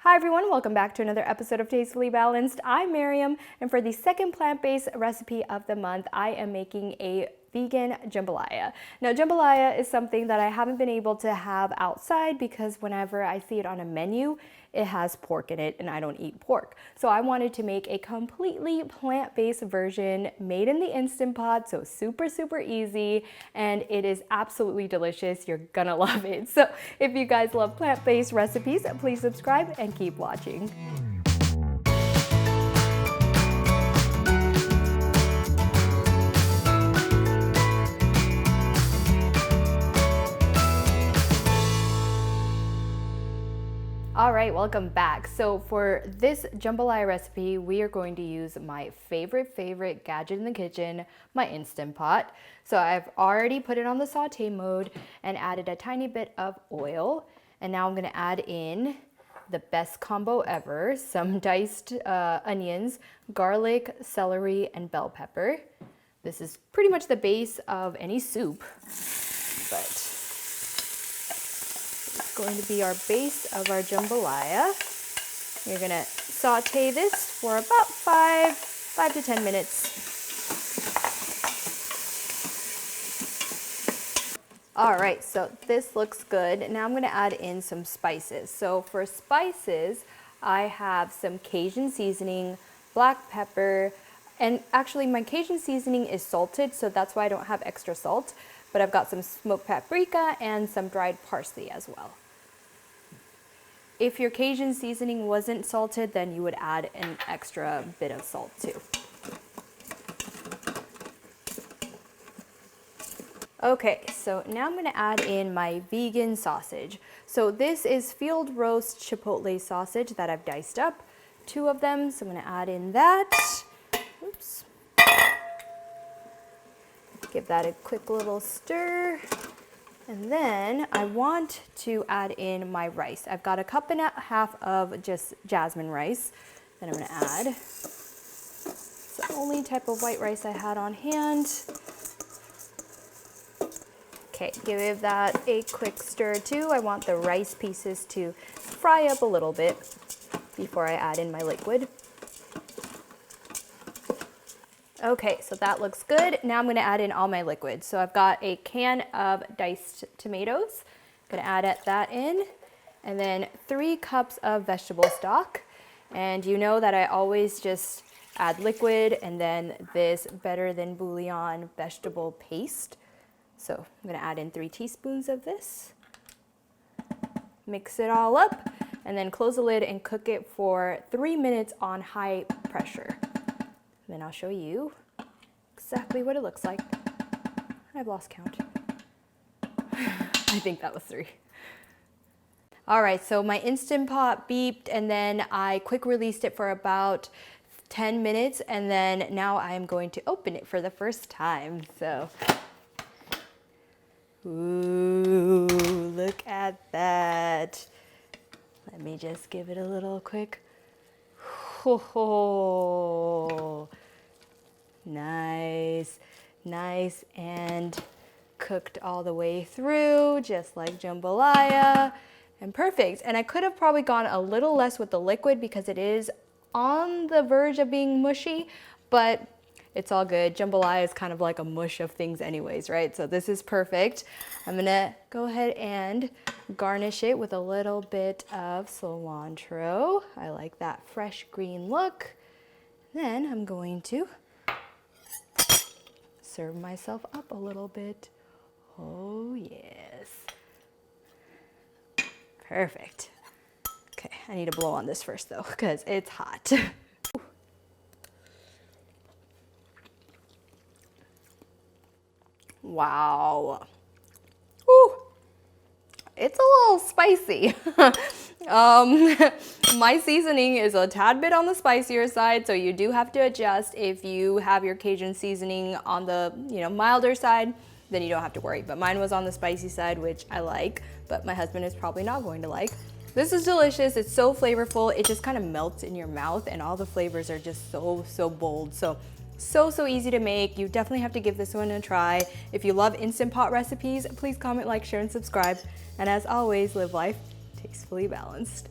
Hi everyone, welcome back to another episode of Tastefully Balanced. I'm Miriam, and for the second plant-based recipe of the month, I am making a vegan jambalaya. Now, jambalaya is something that I haven't been able to have outside because whenever I see it on a menu, it has pork in it and I don't eat pork. So I wanted to make a completely plant-based version made in the Instant Pot, so super easy, and it is absolutely delicious. You're gonna love it. So if you guys love plant-based recipes, please subscribe and keep watching. All right, welcome back. So for this jambalaya recipe, we are going to use my favorite gadget in the kitchen, my Instant Pot. So I've already put it on the saute mode and added a tiny bit of oil. And now I'm gonna add in the best combo ever, some diced onions, garlic, celery, and bell pepper. This is pretty much the base of any soup, but going to be our base of our jambalaya. You're gonna saute this for about 5 to 10 minutes. All right, so this looks good. Now I'm gonna add in some spices. So for spices, I have some Cajun seasoning, black pepper, and actually my Cajun seasoning is salted, so that's why I don't have extra salt, but I've got some smoked paprika and some dried parsley as well. If your Cajun seasoning wasn't salted, then you would add an extra bit of salt too. Okay, so now I'm gonna add in my vegan sausage. So this is field roast chipotle sausage that I've diced up, 2 of them. So I'm gonna add in that. Oops. Give that a quick little stir. And then I want to add in my rice. I've got a cup and a half of just jasmine rice that I'm gonna add. It's the only type of white rice I had on hand. Okay, give that a quick stir too. I want the rice pieces to fry up a little bit before I add in my liquid. Okay, so that looks good. Now I'm gonna add in all my liquids. So I've got a can of diced tomatoes. I'm gonna add that in, and then 3 cups of vegetable stock. And you know that I always just add liquid and then this Better Than Bouillon vegetable paste. So I'm gonna add in 3 teaspoons of this. Mix it all up, and then close the lid and cook it for 3 minutes on high pressure. Then I'll show you exactly what it looks like. I've lost count. I think that was 3. All right, so my Instant Pot beeped and then I quick released it for about 10 minutes, and then now I am going to open it for the first time. So, ooh, look at that. Let me just give it a little quick. Oh, nice and cooked all the way through, just like jambalaya, and perfect. And I could have probably gone a little less with the liquid because it is on the verge of being mushy, but it's all good. Jambalaya is kind of like a mush of things anyways, right? So this is perfect. I'm gonna go ahead and garnish it with a little bit of cilantro. I like that fresh green look. Then I'm going to serve myself up a little bit. Oh yes. Perfect. Okay, I need to blow on this first though, because it's hot. Wow. Woo. It's a little spicy. My seasoning is a tad bit on the spicier side, so you do have to adjust. If you have your Cajun seasoning on the milder side, then you don't have to worry. But mine was on the spicy side, which I like, but my husband is probably not going to like. This is delicious. It's so flavorful. It just kind of melts in your mouth, and all the flavors are just so bold. So easy to make. You definitely have to give this one a try. If you love Instant Pot recipes, please comment, like, share, and subscribe. And as always, live life tastefully balanced.